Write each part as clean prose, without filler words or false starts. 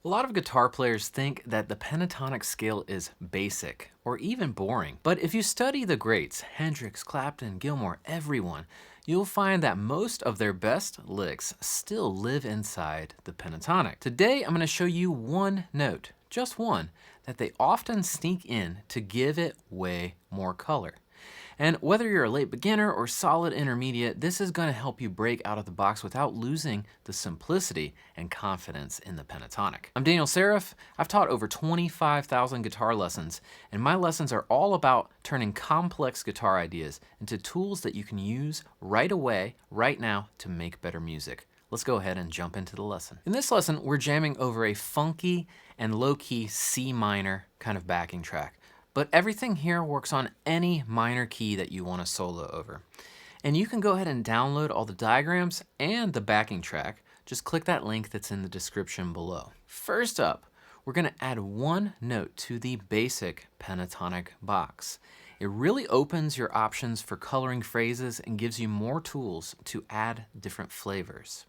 A lot of guitar players think that the pentatonic scale is basic or even boring. But if you study the greats, Hendrix, Clapton, Gilmour, everyone, you'll find that most of their best licks still live inside the pentatonic. Today, I'm going to show you one note, just one, that they often sneak in to give it way more color. And whether you're a late beginner or solid intermediate, this is going to help you break out of the box without losing the simplicity and confidence in the pentatonic. I'm Daniel Seraph. I've taught over 25,000 guitar lessons, and my lessons are all about turning complex guitar ideas into tools that you can use right away, right now, to make better music. Let's go ahead and jump into the lesson. In this lesson, we're jamming over a funky and low-key C minor kind of backing track. But everything here works on any minor key that you want to solo over. And you can go ahead and download all the diagrams and the backing track. Just click that link that's in the description below. First up, we're going to add one note to the basic pentatonic box. It really opens your options for coloring phrases and gives you more tools to add different flavors.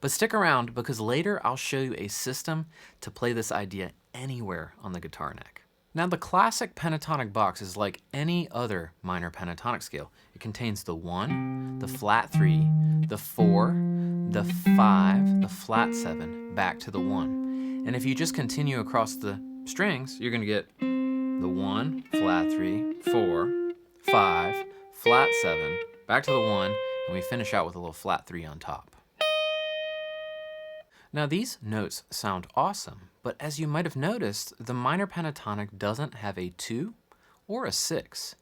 But stick around because later I'll show you a system to play this idea anywhere on the guitar neck. Now, the classic pentatonic box is like any other minor pentatonic scale. It contains the 1, the flat 3, the 4, the 5, the flat 7, back to the 1. And if you just continue across the strings, you're going to get the 1, flat 3, 4, 5, flat 7, back to the 1, and we finish out with a little flat 3 on top. Now, these notes sound awesome, but as you might have noticed, the minor pentatonic doesn't have a 2 or a 6.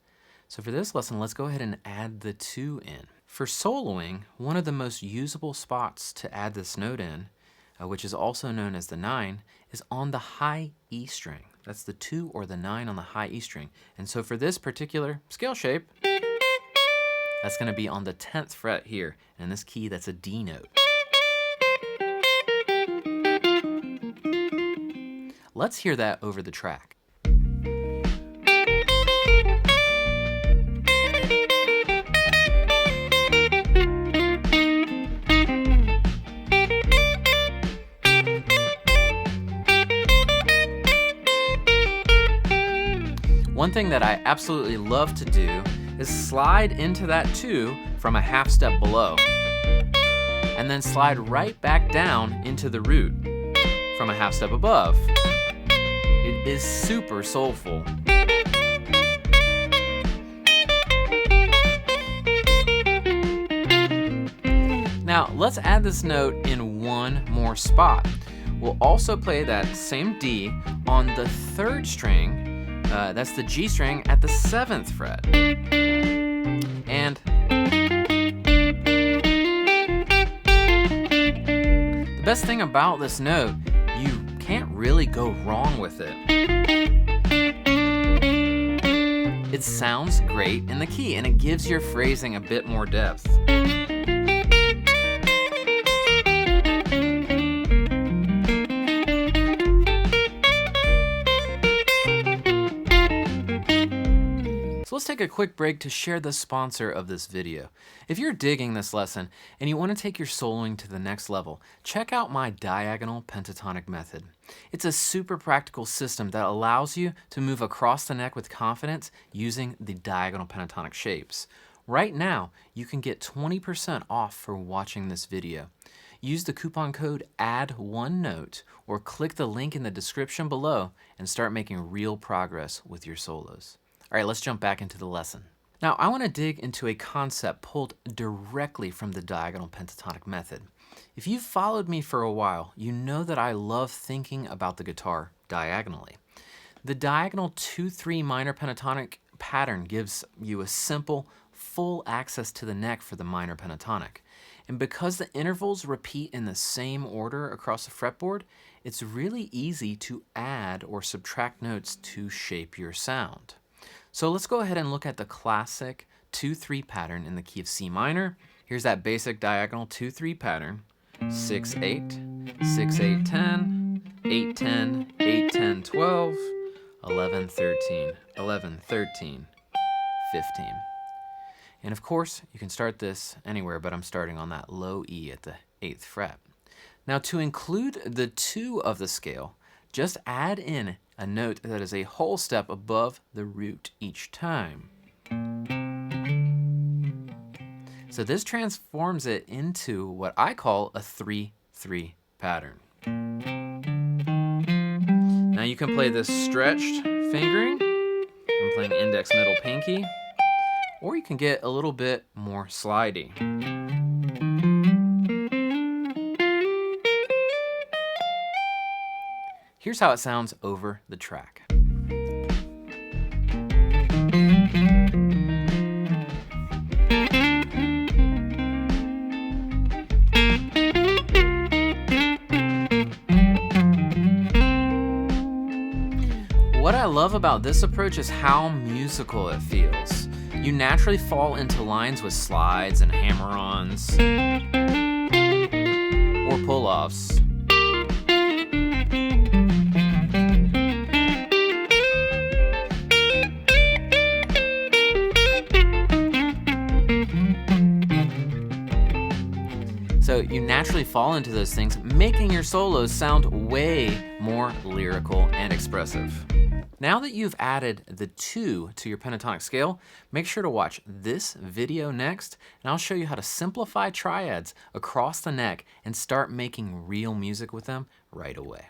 So for this lesson, let's go ahead and add the 2 in. For soloing, one of the most usable spots to add this note in, which is also known as the 9, is on the high E string. That's the 2 or the 9 on the high E string. And so for this particular scale shape, that's going to be on the 10th fret here. And in this key, that's a D note. Let's hear that over the track. One thing that I absolutely love to do is slide into that 2 from a half step below, and then slide right back down into the root from a half step above. It is super soulful. Now, let's add this note in one more spot. We'll also play that same D on the 3rd string. That's the G string at the 7th fret. And the best thing about this note, you can't really go wrong with it. It sounds great in the key, and it gives your phrasing a bit more depth. So let's take a quick break to share the sponsor of this video. If you're digging this lesson and you want to take your soloing to the next level, check out my diagonal pentatonic method. It's a super practical system that allows you to move across the neck with confidence using the diagonal pentatonic shapes. Right now, you can get 20% off for watching this video. Use the coupon code ADD1NOTE or click the link in the description below and start making real progress with your solos. All right, let's jump back into the lesson. Now, I want to dig into a concept pulled directly from the diagonal pentatonic method. If you've followed me for a while, you know that I love thinking about the guitar diagonally. The diagonal 2-3 minor pentatonic pattern gives you a simple, full access to the neck for the minor pentatonic. And because the intervals repeat in the same order across the fretboard, it's really easy to add or subtract notes to shape your sound. So let's go ahead and look at the classic 2-3 pattern in the key of C minor. Here's that basic diagonal 2-3 pattern. 6-8, 6-8-10, 8-10, 8-10, 12, 11-13, 11-13, 15. And of course, you can start this anywhere, but I'm starting on that low E at the 8th fret. Now to include the 2 of the scale, just add in a note that is a whole step above the root each time. So this transforms it into what I call a 3-3 pattern. Now you can play this stretched fingering. I'm playing index, middle, pinky. Or you can get a little bit more slidey. Here's how it sounds over the track. What I love about this approach is how musical it feels. You naturally fall into lines with slides and hammer-ons or pull-offs. So you naturally fall into those things, making your solos sound way more lyrical and expressive. Now that you've added the 2 to your pentatonic scale, make sure to watch this video next, and I'll show you how to simplify triads across the neck and start making real music with them right away.